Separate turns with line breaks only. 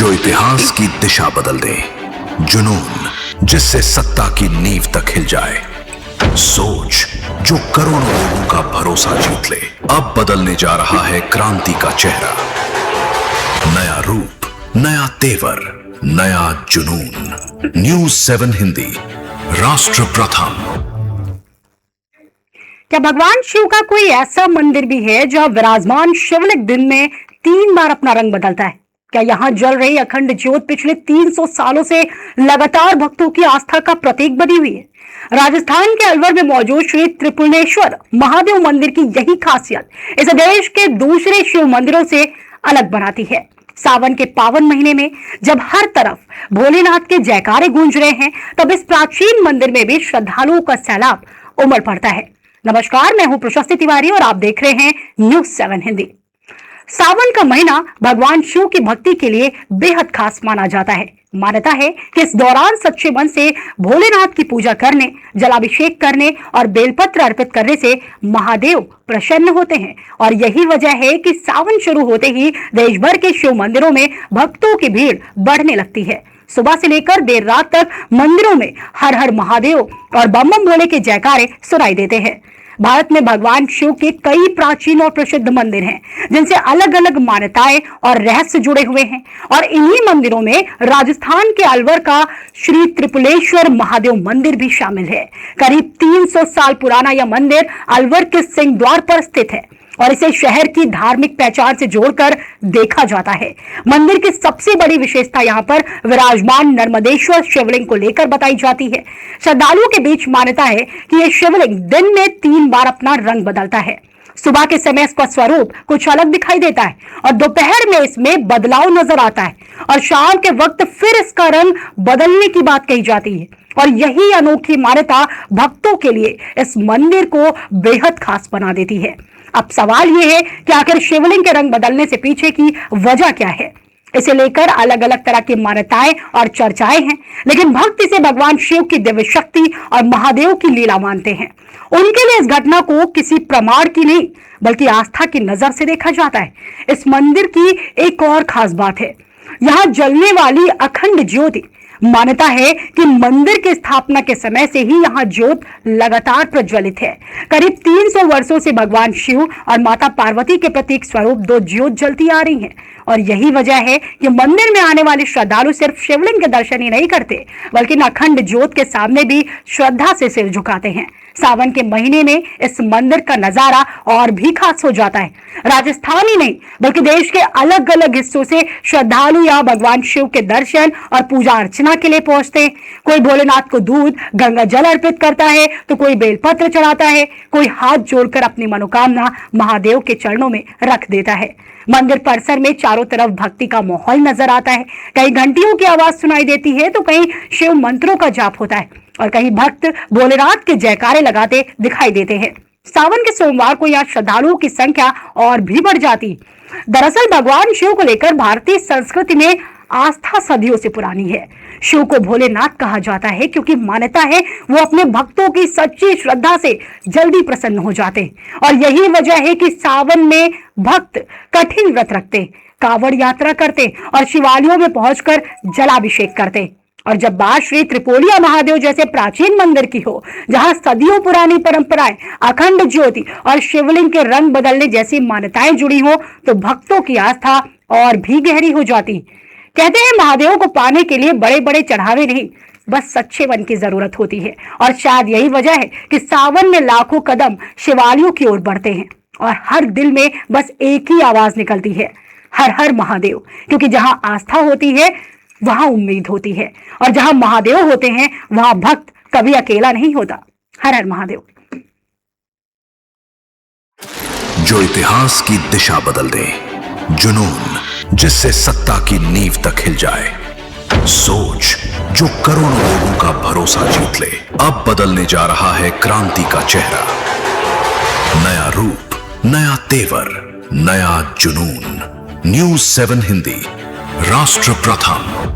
जो इतिहास की दिशा बदल दे, जुनून जिससे सत्ता की नींव तक हिल जाए, सोच जो करोड़ों लोगों का भरोसा जीत ले। अब बदलने जा रहा है क्रांति का चेहरा। नया रूप, नया तेवर, नया जुनून। न्यूज़ 7 हिंदी, राष्ट्र प्रथम।
क्या भगवान शिव का कोई ऐसा मंदिर भी है जहां विराजमान शिवलिंग दिन में 3 बार अपना रंग बदलता है? क्या यहाँ जल रही अखंड ज्योत पिछले 300 सालों से लगातार भक्तों की आस्था का प्रतीक बनी हुई है? राजस्थान के अलवर में मौजूद श्री त्रिपुलेश्वर महादेव मंदिर की यही खासियत इसे देश के दूसरे शिव मंदिरों से अलग बनाती है। सावन के पावन महीने में जब हर तरफ भोलेनाथ के जयकारे गूंज रहे हैं, तब इस प्राचीन मंदिर में भी श्रद्धालुओं का सैलाब उमड़ पड़ता है। नमस्कार, मैं हूं प्रशस्ति तिवारी और आप देख रहे हैं न्यूज़ 7 हिंदी। सावन का महीना भगवान शिव की भक्ति के लिए बेहद खास माना जाता है। मान्यता है कि इस दौरान सच्चे मन से भोलेनाथ की पूजा करने, जलाभिषेक करने और बेलपत्र अर्पित करने से महादेव प्रसन्न होते हैं। और यही वजह है कि सावन शुरू होते ही देश भर के शिव मंदिरों में भक्तों की भीड़ बढ़ने लगती है। सुबह से लेकर देर रात तक मंदिरों में हर हर महादेव और बम बम भोले के जयकारे सुनाई देते हैं। भारत में भगवान शिव के कई प्राचीन और प्रसिद्ध मंदिर हैं, जिनसे अलग अलग मान्यताएं और रहस्य जुड़े हुए हैं। और इन्हीं मंदिरों में राजस्थान के अलवर का श्री त्रिपुलेश्वर महादेव मंदिर भी शामिल है। करीब 300 साल पुराना यह मंदिर अलवर के सिंह द्वार पर स्थित है और इसे शहर की धार्मिक पहचान से जोड़कर देखा जाता है। मंदिर की सबसे बड़ी विशेषता यहाँ पर विराजमान नर्मदेश्वर शिवलिंग को लेकर बताई जाती है। श्रद्धालुओं के बीच मान्यता है कि यह शिवलिंग दिन में 3 बार अपना रंग बदलता है। सुबह के समय इसका स्वरूप कुछ अलग दिखाई देता है और दोपहर में इसमें बदलाव नजर आता है और शाम के वक्त फिर इसका रंग बदलने की बात कही जाती है। और यही अनोखी मान्यता भक्तों के लिए इस मंदिर को बेहद खास बना देती है। अब सवाल यह है कि आखिर शिवलिंग के रंग बदलने से पीछे की वजह क्या है? इसे लेकर अलग अलग तरह की मान्यताएं और चर्चाएं हैं, लेकिन भक्त इसे भगवान शिव की दिव्य शक्ति और महादेव की लीला मानते हैं। उनके लिए इस घटना को किसी प्रमाण की नहीं, बल्कि आस्था की नजर से देखा जाता है। इस मंदिर की एक और खास बात है, यहाँ जलने वाली अखंड ज्योति। मान्यता है कि मंदिर की स्थापना के समय से ही यहाँ ज्योत लगातार प्रज्वलित है। करीब 300 वर्षों से भगवान शिव और माता पार्वती के प्रतीक स्वरूप 2 ज्योत जलती आ रही हैं। और यही वजह है कि मंदिर में आने वाले श्रद्धालु सिर्फ शिवलिंग के दर्शन ही नहीं करते, बल्कि अखंड ज्योत के सामने भी श्रद्धा से सिर झुकाते हैं। सावन के महीने में इस मंदिर का नजारा और भी खास हो जाता है। राजस्थान ही नहीं, बल्कि देश के अलग अलग हिस्सों से श्रद्धालु यहाँ भगवान शिव के दर्शन और पूजा अर्चना के लिए पहुंचते हैं। कोई भोलेनाथ को दूध, गंगा जल अर्पित करता है, तो कोई बेलपत्र चढ़ाता है, कोई हाथ जोड़कर अपनी मनोकामना महादेव के चरणों में रख देता है। मंदिर परिसर में चारों तरफ भक्ति का माहौल नजर आता है। कहीं घंटियों की आवाज सुनाई देती है, तो कहीं शिव मंत्रों का जाप होता है और कहीं भक्त भोलेनाथ के जयकारे लगाते दिखाई देते हैं। सावन के सोमवार को यहाँ श्रद्धालुओं की संख्या और भी बढ़ जाती। दरअसल भगवान शिव को लेकर भारतीय संस्कृति में आस्था सदियों से पुरानी है। शिव को भोलेनाथ कहा जाता है क्योंकि मान्यता है वो अपने भक्तों की सच्ची श्रद्धा से जल्दी प्रसन्न हो जाते हैं। और यही वजह है कि सावन में भक्त कठिन व्रत रखते, कांवड़ यात्रा करते और शिवालयों में पहुंचकर जलाभिषेक करते। और जब बात श्री त्रिपोलिया महादेव जैसे प्राचीन मंदिर की हो, जहां सदियों पुरानी परंपराएं, अखंड ज्योति और शिवलिंग के रंग बदलने जैसी मान्यताएं जुड़ी हो, तो भक्तों की आस्था और भी गहरी हो जाती। कहते हैं महादेव को पाने के लिए बड़े बड़े चढ़ावे नहीं, बस सच्चे मन की जरूरत होती है। और शायद यही वजह है कि सावन में लाखों कदम शिवालयों की ओर बढ़ते हैं और हर दिल में बस एक ही आवाज निकलती है, हर हर महादेव। क्योंकि जहां आस्था होती है वहां उम्मीद होती है, और जहां महादेव होते हैं वहां भक्त कभी अकेला नहीं होता। हर हर महादेव।
जो इतिहास की दिशा बदल दे, जुनून जिससे सत्ता की नींव तक हिल जाए, सोच जो करोड़ों लोगों का भरोसा जीत ले। अब बदलने जा रहा है क्रांति का चेहरा। नया रूप, नया तेवर, नया जुनून। न्यूज़ 7 हिंदी, राष्ट्र प्रथम।